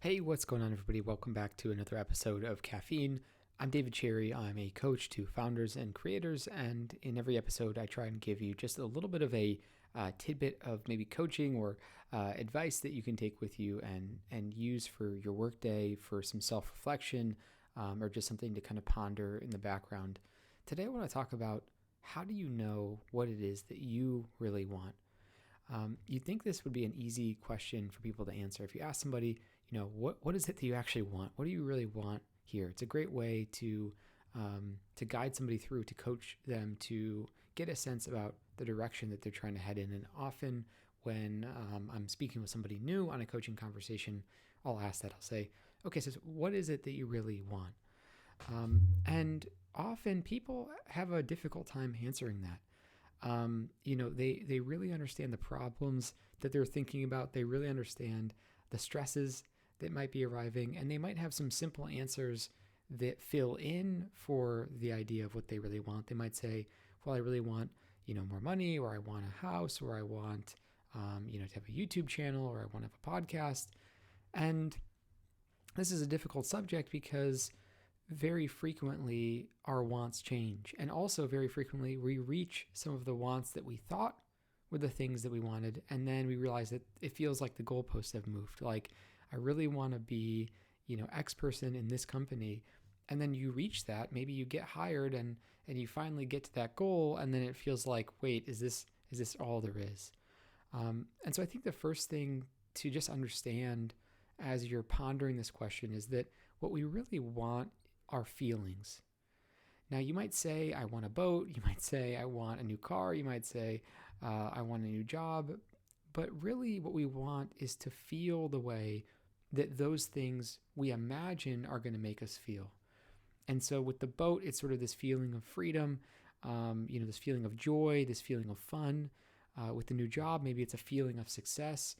Hey, what's going on, everybody? Welcome back to another episode of Caffeine. I'm David Cherry. I'm a coach to founders and creators, and in every episode, I try and give you just a little bit of a tidbit of maybe coaching or advice that you can take with you and use for your workday, for some self-reflection, or just something to kind of ponder in the background. Today, I want to talk about how do you know what it is that you really want? You'd think this would be an easy question for people to answer. If you ask somebody, what is it that you actually want? What do you really want here? It's a great way to guide somebody through, to coach them, to get a sense about the direction that they're trying to head in. And often when I'm speaking with somebody new on a coaching conversation, I'll ask that. I'll say, okay, so what is it that you really want? And often people have a difficult time answering that. They really understand the problems that they're thinking about. They really understand the stresses that might be arriving, and they might have some simple answers that fill in for the idea of what they really want. They might say, well, I really want, more money, or I want a house, or I want, to have a YouTube channel, or I want to have a podcast. And this is a difficult subject because very frequently our wants change. And also very frequently we reach some of the wants that we thought were the things that we wanted. And then we realize that it feels like the goalposts have moved. Like, I really want to be, X person in this company. And then you reach that, maybe you get hired and you finally get to that goal. And then it feels like, wait, is this all there is? And so I think the first thing to just understand as you're pondering this question is that what we really want are feelings. Now, you might say, I want a boat. You might say, I want a new car. You might say, I want a new job. But really what we want is to feel the way that those things we imagine are going to make us feel. And so with the boat, it's sort of this feeling of freedom, this feeling of joy, this feeling of fun. With the new job, maybe it's a feeling of success.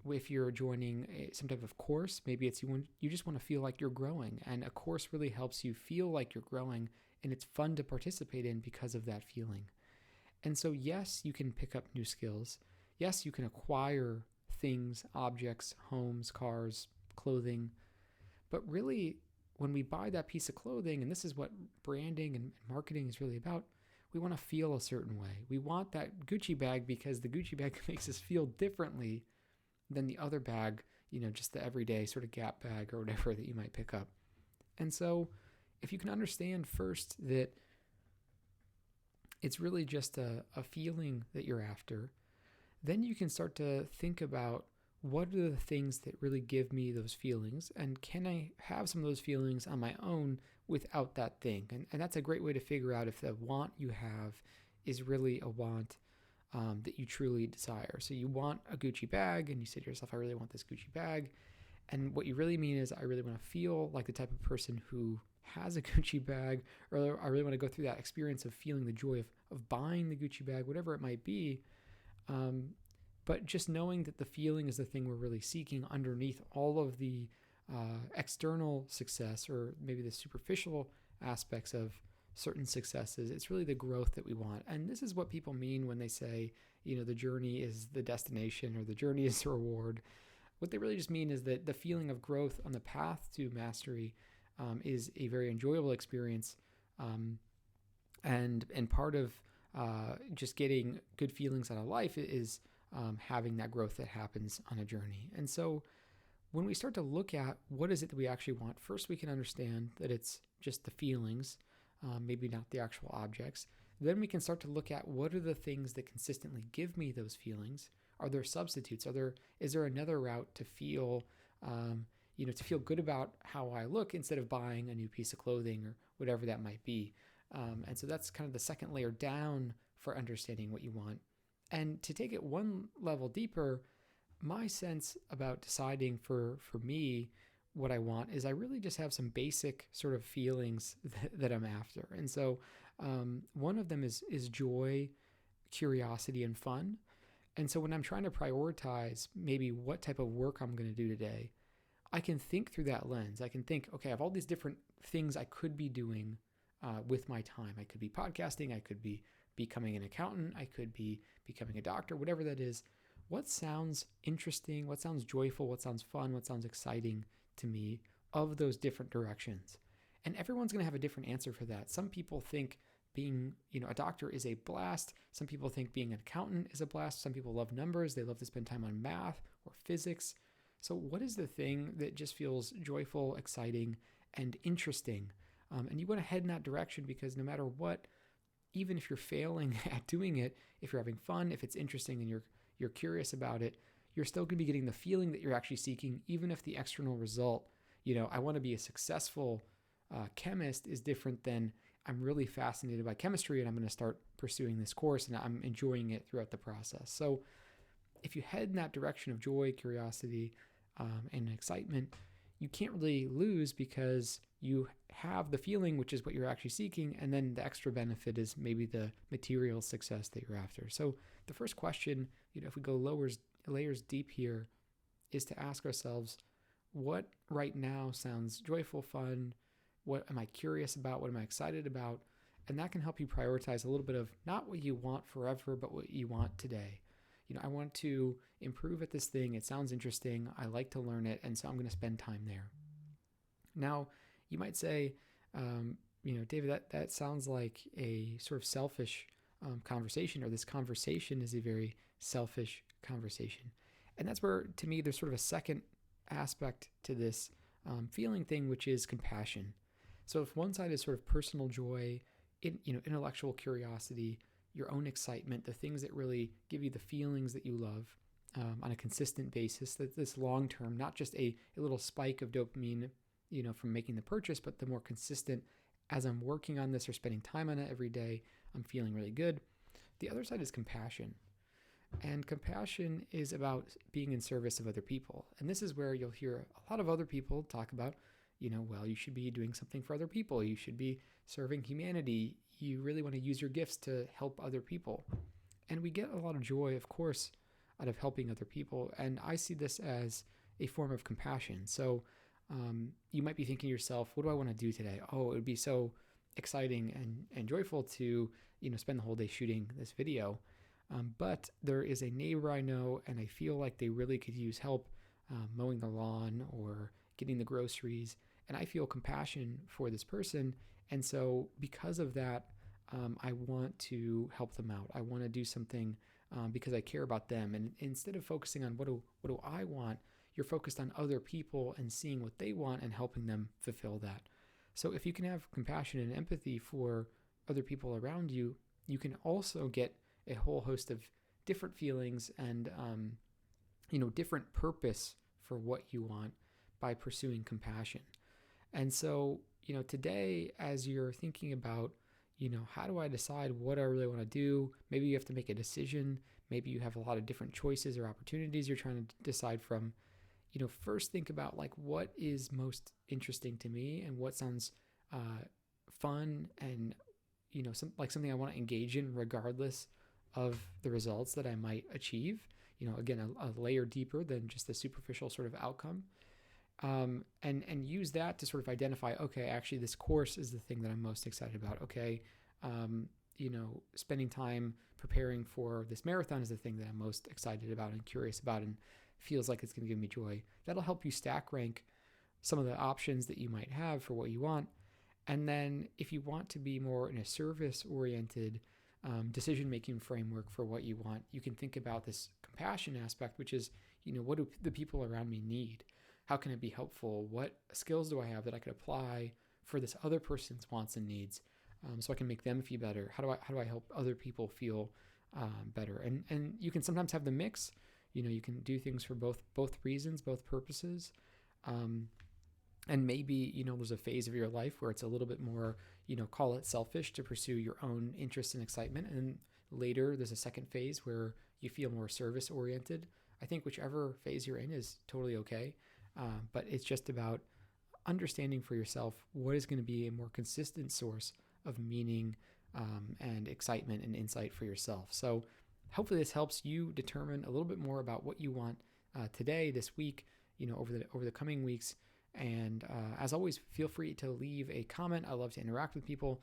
If you're joining some type of course, maybe it's you just want to feel like you're growing, and a course really helps you feel like you're growing, and it's fun to participate in because of that feeling. And so yes, you can pick up new skills. Yes, you can acquire things, objects, homes, cars, clothing. But really, when we buy that piece of clothing, and this is what branding and marketing is really about, we want to feel a certain way. We want that Gucci bag because the Gucci bag makes us feel differently than the other bag, just the everyday sort of Gap bag or whatever that you might pick up. And so if you can understand first that it's really just a feeling that you're after, then you can start to think about, what are the things that really give me those feelings? And can I have some of those feelings on my own without that thing? And that's a great way to figure out if the want you have is really a want that you truly desire. So you want a Gucci bag and you say to yourself, I really want this Gucci bag. And what you really mean is, I really want to feel like the type of person who has a Gucci bag, or I really want to go through that experience of feeling the joy of buying the Gucci bag, whatever it might be. But just knowing that the feeling is the thing we're really seeking underneath all of the external success, or maybe the superficial aspects of certain successes, it's really the growth that we want. And this is what people mean when they say, the journey is the destination, or the journey is the reward. What they really just mean is that the feeling of growth on the path to mastery is a very enjoyable experience. And part of just getting good feelings out of life is having that growth that happens on a journey. And so when we start to look at what is it that we actually want, first we can understand that it's just the feelings, maybe not the actual objects. Then we can start to look at, what are the things that consistently give me those feelings? Are there substitutes? Is there another route to feel, to feel good about how I look instead of buying a new piece of clothing or whatever that might be? And so that's kind of the second layer down for understanding what you want. And to take it one level deeper, my sense about deciding for me what I want is, I really just have some basic sort of feelings that I'm after. And so one of them is joy, curiosity, and fun. And so when I'm trying to prioritize maybe what type of work I'm going to do today, I can think through that lens. I can think, okay, I have all these different things I could be doing with my time. I could be podcasting. I could be becoming an accountant. I could be becoming a doctor, whatever that is. what sounds interesting, what sounds joyful, what sounds fun, what sounds exciting to me of those different directions. And everyone's going to have a different answer for that. Some people think being, a doctor is a blast. Some people think being an accountant is a blast. Some people love numbers. They love to spend time on math or physics. So what is the thing that just feels joyful, exciting, and interesting? And you want to head in that direction, because no matter what, even if you're failing at doing it, if you're having fun, if it's interesting and you're curious about it, you're still going to be getting the feeling that you're actually seeking, even if the external result, I want to be a successful chemist, is different than I'm really fascinated by chemistry and I'm going to start pursuing this course and I'm enjoying it throughout the process. So if you head in that direction of joy, curiosity, and excitement, you can't really lose, because you have the feeling, which is what you're actually seeking, and then the extra benefit is maybe the material success that you're after. So the first question, if we go layers deep here, is to ask ourselves, what right now sounds joyful, fun? What am I curious about? What am I excited about? And that can help you prioritize a little bit of not what you want forever, but what you want today. I want to improve at this thing. It sounds interesting. I like to learn it. And so I'm going to spend time there. Now, you might say, David, that sounds like a sort of selfish conversation, or this conversation is a very selfish conversation. And that's where, to me, there's sort of a second aspect to this feeling thing, which is compassion. So if one side is sort of personal joy, intellectual curiosity, your own excitement, the things that really give you the feelings that you love on a consistent basis, that this long term, not just a little spike of dopamine, from making the purchase, but the more consistent, as I'm working on this or spending time on it every day, I'm feeling really good. The other side is compassion. And compassion is about being in service of other people. And this is where you'll hear a lot of other people talk about, you should be doing something for other people. You should be serving humanity. You really want to use your gifts to help other people. And we get a lot of joy, of course, out of helping other people. And I see this as a form of compassion. So you might be thinking to yourself, what do I want to do today? Oh, it would be so exciting and joyful to, spend the whole day shooting this video. But there is a neighbor I know, and I feel like they really could use help mowing the lawn or getting the groceries. And I feel compassion for this person. And so because of that, I want to help them out. I want to do something because I care about them. And instead of focusing on what do I want, you're focused on other people and seeing what they want and helping them fulfill that. So if you can have compassion and empathy for other people around you, you can also get a whole host of different feelings and, different purpose for what you want by pursuing compassion. And so, today, as you're thinking about, how do I decide what I really want to do? Maybe you have to make a decision. Maybe you have a lot of different choices or opportunities you're trying to decide from. First think about what is most interesting to me and what sounds fun and, something I want to engage in regardless of the results that I might achieve. Again, a layer deeper than just the superficial sort of outcome. And use that to sort of identify, okay, actually this course is the thing that I'm most excited about. Okay, spending time preparing for this marathon is the thing that I'm most excited about and curious about and feels like it's going to give me joy. That'll help you stack rank some of the options that you might have for what you want. And then if you want to be more in a service-oriented decision-making framework for what you want, you can think about this compassion aspect, which is, what do the people around me need? How can it be helpful? What skills do I have that I could apply for this other person's wants and needs, so I can make them feel better? How do I help other people feel better? And you can sometimes have the mix. You can do things for both reasons, both purposes. And maybe, there's a phase of your life where it's a little bit more, call it selfish to pursue your own interest and excitement. And later there's a second phase where you feel more service oriented. I think whichever phase you're in is totally okay. But it's just about understanding for yourself what is going to be a more consistent source of meaning and excitement and insight for yourself. So hopefully this helps you determine a little bit more about what you want today, this week, over the coming weeks. And as always, feel free to leave a comment. I love to interact with people.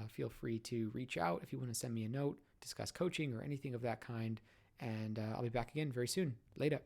Feel free to reach out if you want to send me a note, discuss coaching or anything of that kind. And I'll be back again very soon. Later.